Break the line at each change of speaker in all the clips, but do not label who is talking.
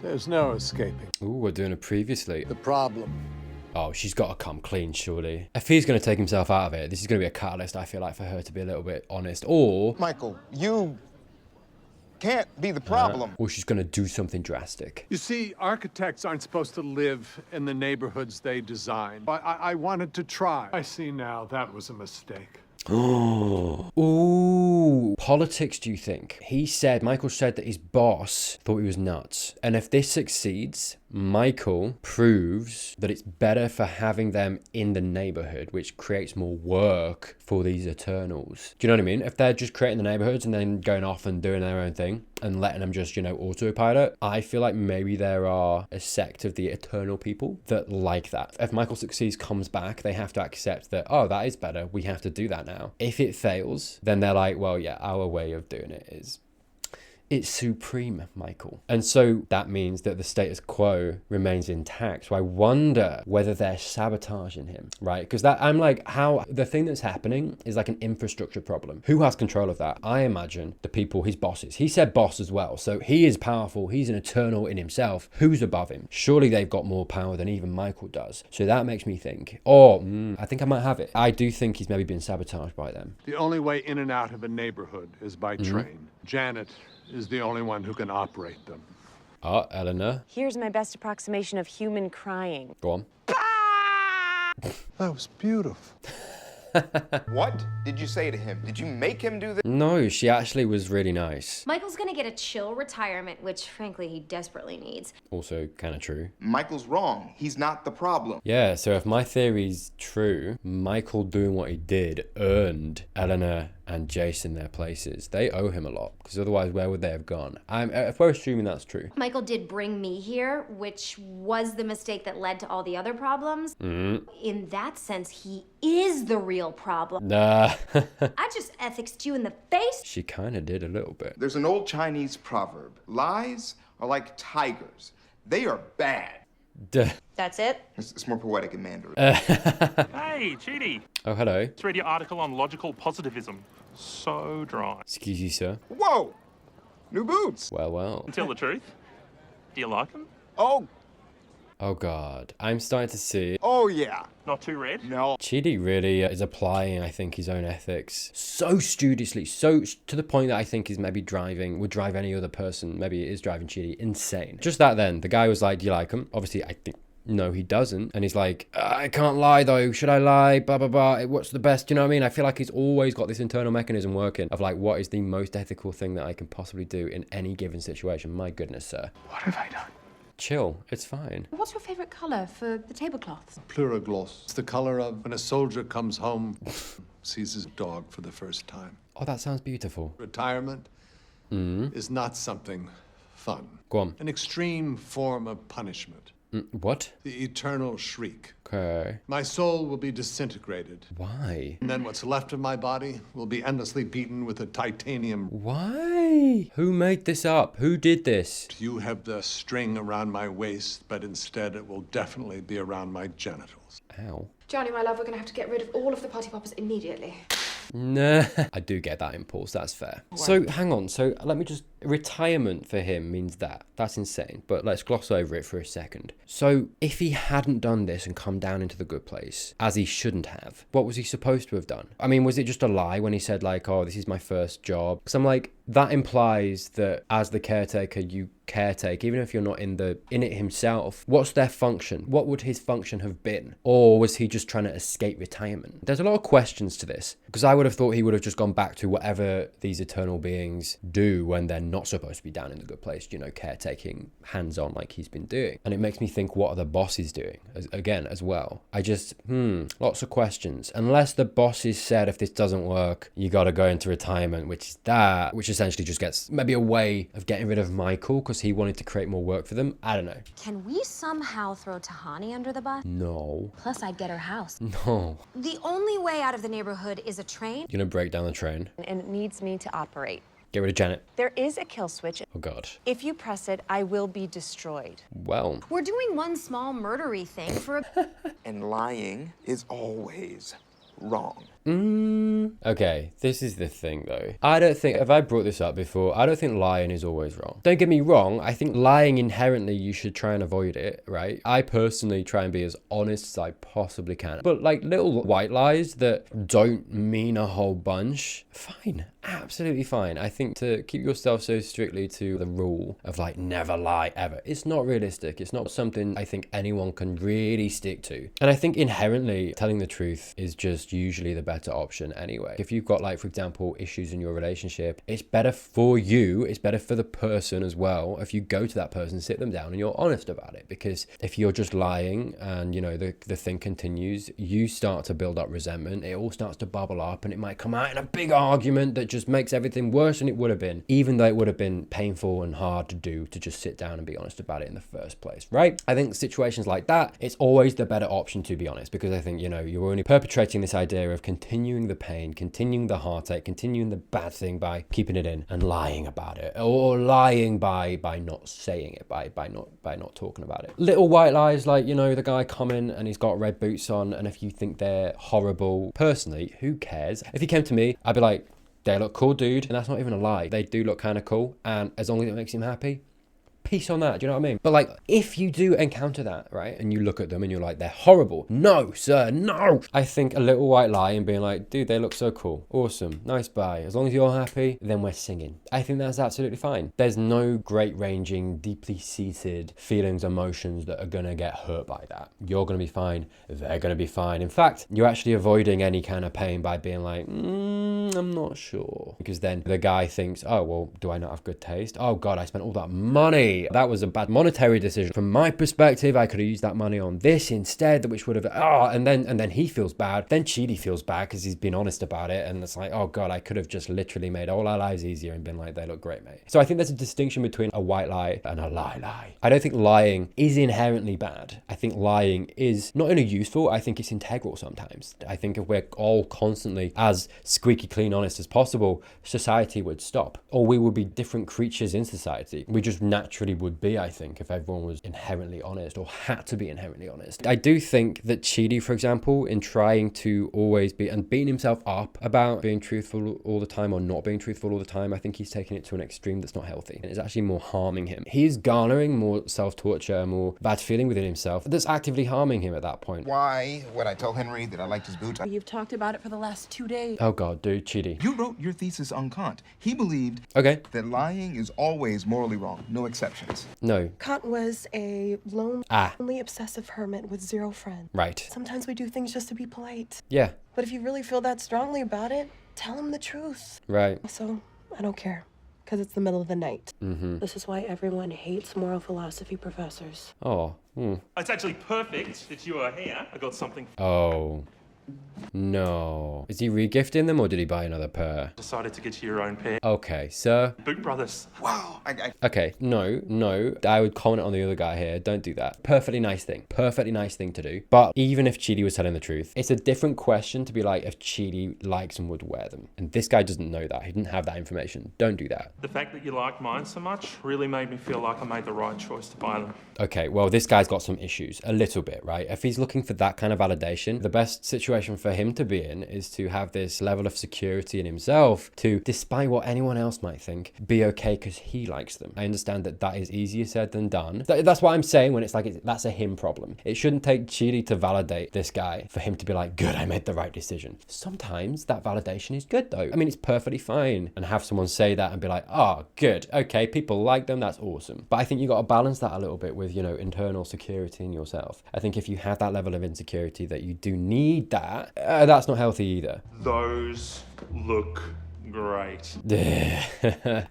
There's no escaping.
Ooh, we're doing it previously.
The problem.
Oh, she's got to come clean, surely. If he's going to take himself out of it, this is going to be a catalyst, I feel like, for her to be a little bit honest. Or...
Michael, you can't be the problem.
or she's going to do something drastic.
You see, architects aren't supposed to live in the neighborhoods they design. I wanted to try. I see now that was a mistake.
Ooh, politics, do you think? Michael said that his boss thought he was nuts. And if this succeeds, Michael proves that it's better for having them in the neighborhood, which creates more work for these Eternals. Do you know what I mean? If they're just creating the neighborhoods and then going off and doing their own thing and letting them just, autopilot, I feel like maybe there are a sect of the Eternal people that like that. If Michael succeeds, comes back, they have to accept that, oh, that is better. We have to do that now. If it fails, then they're like, well, yeah, our way of doing it is... it's supreme, Michael. And so that means that the status quo remains intact. So I wonder whether they're sabotaging him, right? Because I'm like, how the thing that's happening is like an infrastructure problem. Who has control of that? I imagine the people, his bosses. He said boss as well. So he is powerful. He's an Eternal in himself. Who's above him? Surely they've got more power than even Michael does. So that makes me think, I think I might have it. I do think he's maybe been sabotaged by them.
The only way in and out of a neighborhood is by train. Janet is the only one who can operate them.
Oh, Eleanor.
Here's my best approximation of human crying.
Go on.
That was beautiful.
What did you say to him? Did you make him do this?
No, she actually was really nice.
Michael's gonna get a chill retirement, which frankly he desperately needs.
Also kind of true.
Michael's wrong. He's not the problem.
Yeah, so if my theory's true, Michael doing what he did earned Eleanor and Jason their places. They owe him a lot, because otherwise where would they have gone? If we're assuming that's true.
Michael did bring me here, which was the mistake that led to all the other problems. In that sense, he is the real problem.
Nah.
I just ethicsed you in the face.
She kind of did a little bit.
There's an old Chinese proverb. Lies are like tigers. They are bad.
Duh.
That's it?
It's more poetic in Mandarin.
Hey, Cheaty.
Oh, hello.
Just read your article on logical positivism. So dry.
Excuse you, sir.
Whoa! New boots!
Well.
Tell the truth. Do you like them?
Oh, God. I'm starting to see...
Oh, yeah.
Not too red?
No.
Chidi really is applying, I think, his own ethics so studiously, so to the point that I think is maybe would drive any other person, maybe it is driving Chidi, insane. Just that then, the guy was like, do you like him? Obviously, I think, no, he doesn't. And he's like, I can't lie though, should I lie? Blah, blah, blah, what's the best? You know what I mean? I feel like he's always got this internal mechanism working of like, what is the most ethical thing that I can possibly do in any given situation? My goodness, sir.
What have I done?
Chill, it's fine.
What's your favourite colour for the tablecloths?
Plurigloss. It's the color of when a soldier comes home, sees his dog for the first time.
Oh, that sounds beautiful.
Retirement is not something fun.
Go on.
An extreme form of punishment.
What?
The Eternal Shriek.
Okay.
My soul will be disintegrated.
Why?
And then what's left of my body will be endlessly beaten with a titanium.
Why? Who made this up? Who did this?
You have the string around my waist, but instead it will definitely be around my genitals.
Ow.
Johnny, my love, we're going to have to get rid of all of the potty poppers immediately.
Nah. I do get that impulse, that's fair. So, hang on, so let me just... Retirement for him means that. That's insane. But let's gloss over it for a second. So, if he hadn't done this and come down into the good place, as he shouldn't have, what was he supposed to have done? I mean, was it just a lie when he said, like, oh, this is my first job? Because I'm like, that implies that as the caretaker, you caretake, even if you're not in it himself. What's their function? What would his function have been? Or was he just trying to escape retirement? There's a lot of questions to this, because I would have thought he would have just gone back to whatever these Eternal beings do when they're not supposed to be down in the good place, caretaking, hands-on like he's been doing. And it makes me think, what are the bosses doing as well? I just, lots of questions. Unless the bosses said, if this doesn't work, you got to go into retirement, which essentially just gets maybe a way of getting rid of Michael because he wanted to create more work for them. I don't know.
Can we somehow throw Tahani under the bus?
No.
Plus, I'd get her house.
No.
The only way out of the neighborhood is a train.
You're gonna break down the train.
And it needs me to operate.
Get rid of Janet.
There is a kill switch.
Oh, God.
If you press it, I will be destroyed.
Well.
We're doing one small murdery thing for a...
And lying is always wrong.
Okay, this is the thing though. I don't think, if I brought this up before, I don't think lying is always wrong. Don't get me wrong, I think lying inherently, you should try and avoid it, right? I personally try and be as honest as I possibly can. But like little white lies that don't mean a whole bunch, fine. Absolutely fine. I think to keep yourself so strictly to the rule of like never lie ever, it's not realistic. It's not something I think anyone can really stick to. And I think inherently telling the truth is just usually the better option anyway. If you've got like, for example, issues in your relationship, it's better for you, it's better for the person as well if you go to that person, sit them down and you're honest about it. Because if you're just lying and you know the thing continues, you start to build up resentment, it all starts to bubble up and it might come out in a big argument that just makes everything worse than it would have been, even though it would have been painful and hard to do to just sit down and be honest about it in the first place, right? I think situations like that, it's always the better option, to be honest, because I think, you know, you're only perpetrating this idea of continuing the pain, continuing the heartache, continuing the bad thing by keeping it in and lying about it, or lying by not saying it, by not talking about it. Little white lies like, you know, the guy coming and he's got red boots on, and if you think they're horrible, personally, who cares? If he came to me, I'd be like, they look cool, dude. And that's not even a lie. They do look kind of cool. And as long as it makes him happy, peace on that. Do you know what I mean? But like, if you do encounter that, right, and you look at them and you're like, they're horrible. No, sir, no. I think a little white lie and being like, dude, they look so cool. Awesome. Nice buy. As long as you're happy, then we're singing. I think that's absolutely fine. There's no great ranging, deeply seated feelings, emotions that are going to get hurt by that. You're going to be fine. They're going to be fine. In fact, you're actually avoiding any kind of pain by being like, I'm not sure. Because then the guy thinks, oh, well, do I not have good taste? Oh God, I spent all that money. That was a bad monetary decision. From my perspective, I could have used that money on this instead, which would have, and then he feels bad. Then Chidi feels bad because he's been honest about it. And it's like, oh God, I could have just literally made all our lives easier and been like, they look great, mate. So I think there's a distinction between a white lie and a lie. I don't think lying is inherently bad. I think lying is not only useful, I think it's integral sometimes. I think if we're all constantly as squeaky clean honest as possible, society would stop. Or we would be different creatures in society. We just naturally would be, I think, if everyone was inherently honest or had to be inherently honest. I do think that Chidi, for example, in trying to always be and beating himself up about being truthful all the time or not being truthful all the time, I think he's taking it to an extreme that's not healthy and it's actually more harming him. He's garnering more self-torture, more bad feeling within himself that's actively harming him at that point.
Why would I tell Henry that I liked his boots?
You've talked about it for the last 2 days.
Oh God, dude, Chidi.
You wrote your thesis on Kant. He believed that lying is always morally wrong, no exceptions.
No.
Kant was a lonely, obsessive hermit with 0 friends.
Right.
Sometimes we do things just to be polite.
Yeah.
But if you really feel that strongly about it, tell him the truth.
Right.
So, I don't care. Because it's the middle of the night. This is why everyone hates moral philosophy professors.
Oh.
It's actually perfect that you are here. I got something.
Oh. No. Is he regifting them or did he buy another pair?
Decided to get you your own pair.
Okay, sir.
Boot Brothers.
Wow.
Okay, no. I would comment on the other guy here. Don't do that. Perfectly nice thing to do. But even if Chidi was telling the truth, it's a different question to be like if Chidi likes and would wear them. And this guy doesn't know that. He didn't have that information. Don't do that.
The fact that you like mine so much really made me feel like I made the right choice to buy them.
Okay, well, this guy's got some issues. A little bit, right? If he's looking for that kind of validation, the best situation for him to be in is to have this level of security in himself to, despite what anyone else might think, be okay because he likes them. I understand that that is easier said than done. That's what I'm saying when it's like that's a him problem. It shouldn't take Chidi to validate this guy for him to be like, good, I made the right decision. Sometimes that validation is good though. I mean, it's perfectly fine and have someone say that and be like, oh, good, okay, people like them, that's awesome. But I think you got to balance that a little bit with, you know, internal security in yourself. I think if you have that level of insecurity that you do need that, that's not healthy either.
Those look great.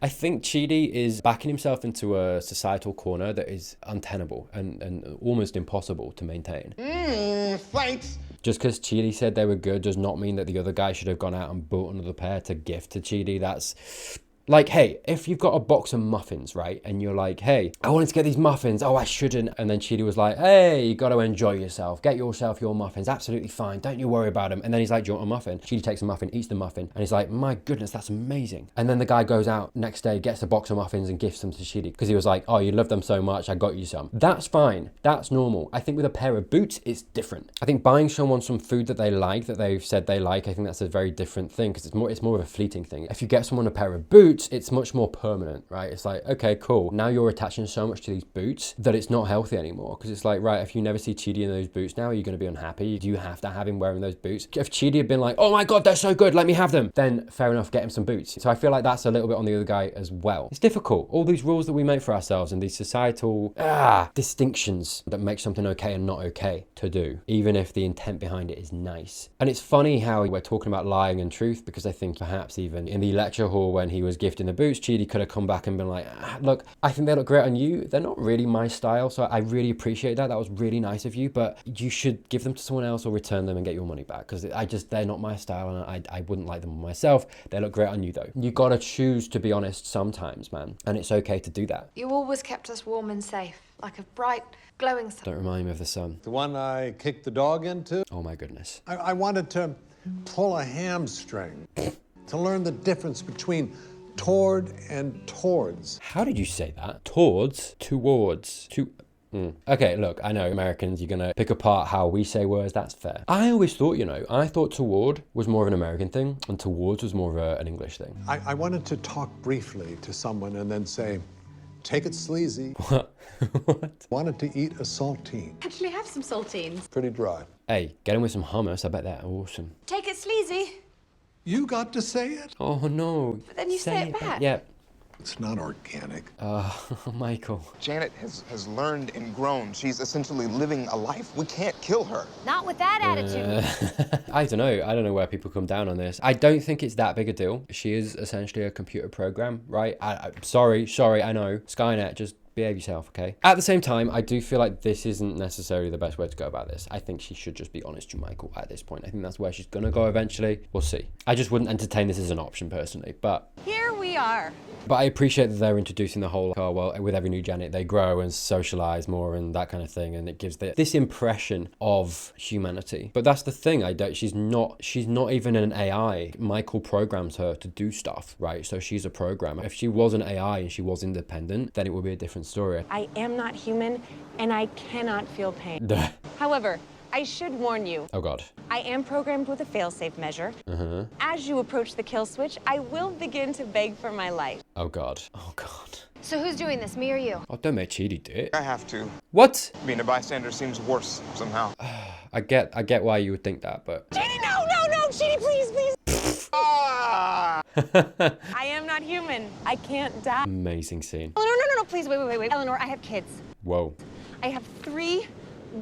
I think Chidi is backing himself into a societal corner that is untenable and almost impossible to maintain.
Thanks.
Just because Chidi said they were good does not mean that the other guy should have gone out and bought another pair to gift to Chidi. That's Like, hey, if you've got a box of muffins, right, and you're like, hey, I wanted to get these muffins, oh, I shouldn't, and then Chidi was like, hey, you got to enjoy yourself, get yourself your muffins, absolutely fine, don't you worry about them. And then he's like, do you want a muffin? Chidi takes a muffin, eats the muffin, and he's like, my goodness, that's amazing. And then the guy goes out next day, gets a box of muffins and gifts them to Chidi because he was like, oh, you love them so much, I got you some. That's fine, that's normal. I think with a pair of boots, it's different. I think buying someone some food that they like, that they've said they like, I think that's a very different thing because it's more of a fleeting thing. If you get someone a pair of boots, it's much more permanent, right? It's like, okay, cool. Now you're attaching so much to these boots that it's not healthy anymore because it's like, right, if you never see Chidi in those boots now, are you going to be unhappy? Do you have to have him wearing those boots? If Chidi had been like, oh my God, they're so good, let me have them, then fair enough, get him some boots. So I feel like that's a little bit on the other guy as well. It's difficult. All these rules that we make for ourselves and these societal distinctions that make something okay and not okay to do, even if the intent behind it is nice. And it's funny how we're talking about lying and truth because I think perhaps even in the lecture hall when he was gifting the boots, Chidi could have come back and been like, look, I think they look great on you. They're not really my style, so I really appreciate that. That was really nice of you, but you should give them to someone else or return them and get your money back because they're not my style and I wouldn't like them on myself. They look great on you though. You gotta choose to be honest sometimes, man, and it's okay to do that.
You always kept us warm and safe, like a bright, glowing sun.
Don't remind me of the sun.
The one I kicked the dog into?
Oh my goodness.
I wanted to pull a hamstring to learn the difference between toward and towards.
How did you say that? Towards, towards, to... Okay, look, I know Americans, you're gonna pick apart how we say words, that's fair. I always thought, I thought toward was more of an American thing and towards was more of an English thing.
I wanted to talk briefly to someone and then say, take it sleazy.
What? What?
Wanted to eat a saltine.
Actually, have some saltines.
Pretty dry.
Hey, get him with some hummus, I bet they're awesome.
Take it sleazy.
You got to say it?
Oh no.
But then you say it back.
Yeah.
It's not organic.
Michael.
Janet has learned and grown. She's essentially living a life. We can't kill her.
Not with that attitude.
I don't know where people come down on this. I don't think it's that big a deal. She is essentially a computer program, right? Sorry, I know. Skynet, just behave yourself, okay? At the same time, I do feel like this isn't necessarily the best way to go about this. I think she should just be honest to Michael at this point. I think that's where she's gonna go eventually. We'll see. I just wouldn't entertain this as an option personally, but...
Here we are.
But I appreciate that they're introducing the whole, oh, well, with every new Janet, they grow and socialize more and that kind of thing. And it gives this impression of humanity. But that's the thing, she's not even an AI. Michael programs her to do stuff, right? So she's a programmer. If she was an AI and she was independent, then it would be a different story.
I am not human, and I cannot feel pain. However, I should warn you.
Oh God.
I am programmed with a failsafe measure. As you approach the kill switch, I will begin to beg for my life.
Oh God. Oh God.
So who's doing this, me or you?
Oh, don't make Chidi do it.
I have to.
What?
Being a bystander seems worse somehow.
I get why you would think that, but...
Chidi, no, Chidi, please.
Ah!
I am not human. I can't die.
Amazing scene.
Oh, no, please, wait. Eleanor, I have kids.
Whoa.
I have 3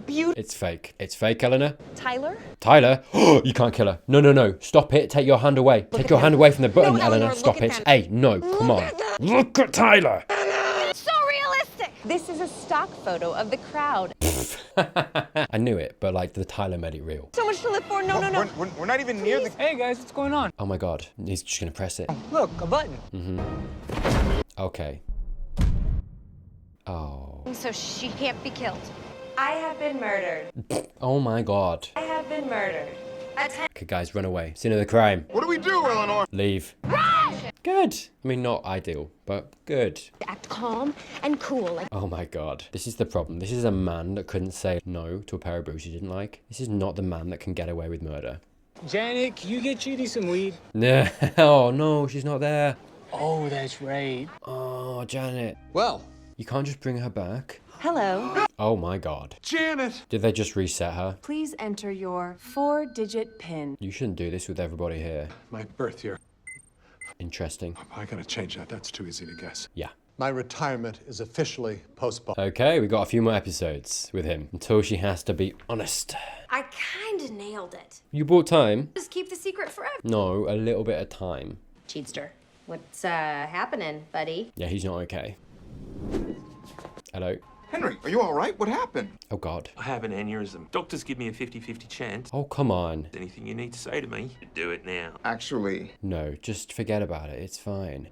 beautiful...
It's fake. It's fake, Eleanor.
Tyler?
Tyler? You can't kill her. No. Stop it. Take your hand away. Take your hand away from the button,
No,
Eleanor.
Eleanor,
Stop
look
it.
at them.
Hey, no. Come on. Look at Tyler.
It's so realistic. This is a stock photo of the crowd.
I knew it, but like the Tyler made it real.
So much to live for. No.
We're not even near the...
Hey guys, what's going on?
Oh my God. He's just gonna press it.
Look, a button.
Okay. Oh.
So she can't be killed.
I have been murdered.
Oh my God.
I have been murdered.
Okay, guys, run away. Scene of the crime.
What do we do, Eleanor?
Leave. Good. I mean, not ideal, but good.
Act calm and cool. Like
Oh my God. This is the problem. This is a man that couldn't say no to a pair of boots he didn't like. This is not the man that can get away with murder.
Janet, can you get Chidi some weed?
No. Oh no, she's not there.
Oh, that's right.
Oh, Janet.
Well,
You can't just bring her back.
Hello.
Oh my God.
Janet!
Did they just reset her?
Please enter your 4-digit PIN.
You shouldn't do this with everybody here.
My birth year.
Interesting.
I gotta change that. That's too easy to guess.
Yeah.
My retirement is officially postponed.
Okay, we got a few more episodes with him until she has to be honest.
I kinda nailed it.
You bought time?
Just keep the secret forever.
No, a little bit of time.
Cheatster. What's happening, buddy?
Yeah, he's not okay. Hello?
Henry, are you all right? What happened?
Oh God.
I have an aneurysm. Doctors give me a 50-50 chance.
Oh, come on.
Anything you need to say to me, do it now.
Actually,
No, just forget about it. It's fine.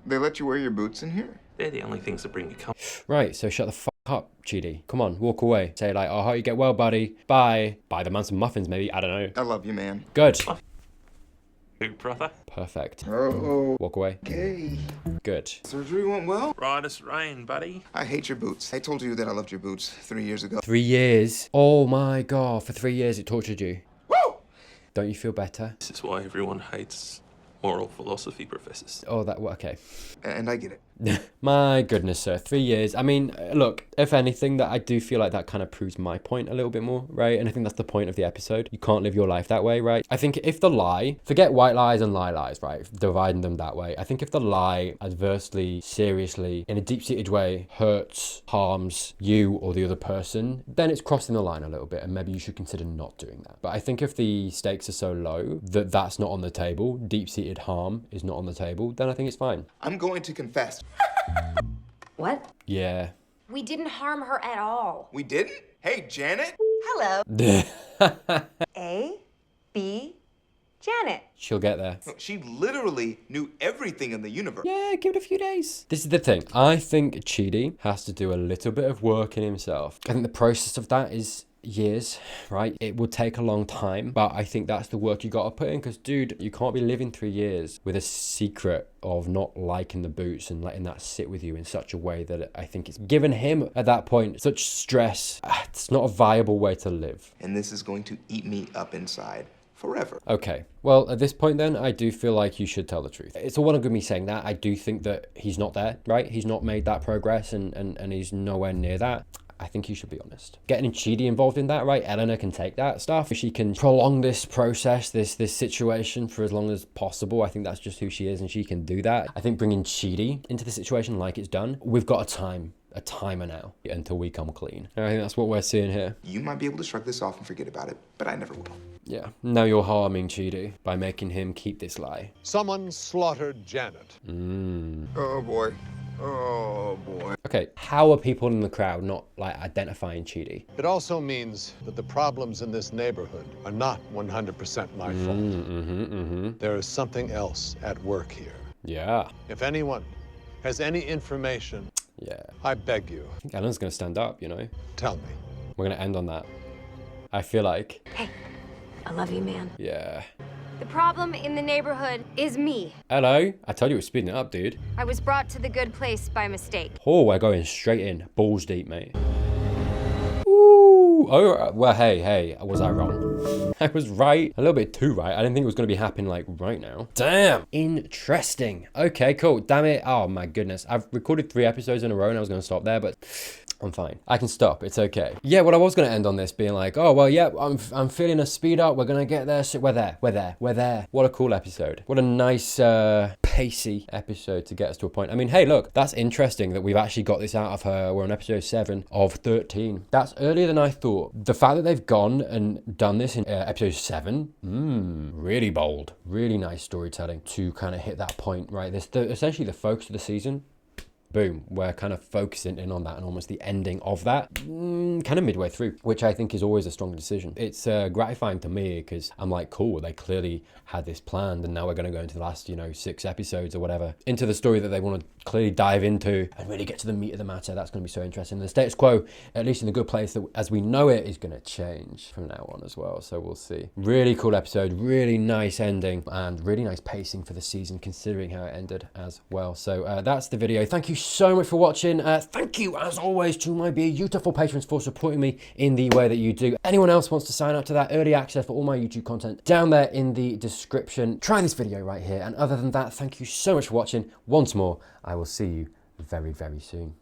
They let you wear your boots in here?
They're the only things that bring you comfort.
Right, so shut the fuck up, Chidi. Come on, walk away. Say like, oh, I hope you get well, buddy. Bye. Buy the man some muffins, maybe. I don't know.
I love you, man.
Good.
Brother.
Perfect.
Oh,
Walk away.
okay.
Good.
Surgery went well?
Right as rain, buddy.
I hate your boots. I told you that I loved your boots 3 years ago.
3 years. Oh my God. For 3 years, it tortured you.
Woo!
Don't you feel better?
This is why everyone hates moral philosophy professors.
Oh, that, okay.
And I get it.
My goodness, sir. 3 years. I mean, look, if anything, that I do feel like that kind of proves my point a little bit more, right? And I think that's the point of the episode. You can't live your life that way, right? I think if the lie, forget white lies and lie lies, right? Dividing them that way. I think if the lie adversely, seriously, in a deep-seated way, hurts, harms you or the other person, then it's crossing the line a little bit and maybe you should consider not doing that. But I think if the stakes are so low that that's not on the table, deep-seated harm is not on the table, then I think it's fine.
I'm going to confess.
What?
Yeah.
We didn't harm her at all.
We didn't? Hey, Janet?
Hello. A, B, Janet.
She'll get there.
Look, she literally knew everything in the universe.
Yeah, give it a few days. This is the thing. I think Chidi has to do a little bit of work in himself. I think the process of that is years, right? It would take a long time, but I think that's the work you got to put in because, dude, you can't be living 3 years with a secret of not liking the boots and letting that sit with you in such a way that I think it's given him at that point such stress. It's not a viable way to live.
And this is going to eat me up inside forever.
Okay, well, at this point then, I do feel like you should tell the truth. It's all well and good me saying that. I do think that he's not there, right? He's not made that progress and he's nowhere near that. I think you should be honest. Getting Chidi involved in that, right? Eleanor can take that stuff. She can prolong this process, this situation for as long as possible. I think that's just who she is and she can do that. I think bringing Chidi into the situation like it's done, we've got a timer now until we come clean. And I think that's what we're seeing here.
You might be able to shrug this off and forget about it, but I never will.
Yeah, now you're harming Chidi by making him keep this lie.
Someone slaughtered Janet.
Oh boy. Oh boy.
Okay, how are people in the crowd not like identifying Chidi?
It also means that the problems in this neighborhood are not 100% my fault. There is something else at work here.
Yeah.
If anyone has any information,
Yeah.
I beg you,
I think Ellen's gonna stand up, you know?
tell me.
We're gonna end on that. I feel like,
Hey, I love you, man.
yeah.
The problem in the neighborhood is me.
Hello? I told you we're speeding it up, dude.
I was brought to the good place by mistake.
Oh, we're going straight in. Balls deep, mate. Ooh. Oh, well, hey, was I wrong? I was right. A little bit too right. I didn't think it was going to be happening, like, right now. Damn. Interesting. Okay, cool. Damn it. Oh, my goodness. I've recorded 3 episodes in a row and I was going to stop there, but I'm fine. I can stop. It's okay. Yeah, well, I was going to end on this being like, oh, well, yeah, I'm feeling a speed up. We're going to get there. So we're there. What a cool episode. What a nice, pacey episode to get us to a point. I mean, hey, look, that's interesting that we've actually got this out of her. We're on episode 7 of 13. That's earlier than I thought. The fact that they've gone and done this in episode 7, really bold. Really nice storytelling to kind of hit that point, right? This essentially the focus of the season. Boom, we're kind of focusing in on that and almost the ending of that kind of midway through, which I think is always a strong decision. It's gratifying to me because I'm like, cool, they clearly had this planned and now we're going to go into the last, 6 episodes or whatever, into the story that they want to clearly dive into and really get to the meat of the matter. That's going to be so interesting. The status quo, at least in the good place that as we know it, is going to change from now on as well. So we'll see. Really cool episode, really nice ending and really nice pacing for the season considering how it ended as well. So that's the video. Thank you so much for watching. Thank you as always to my beautiful patrons for supporting me in the way that you do. Anyone else wants to sign up to that early access for all my YouTube content down there in the description, try this video right here. And other than that, thank you so much for watching. Once more, I will see you very, very soon.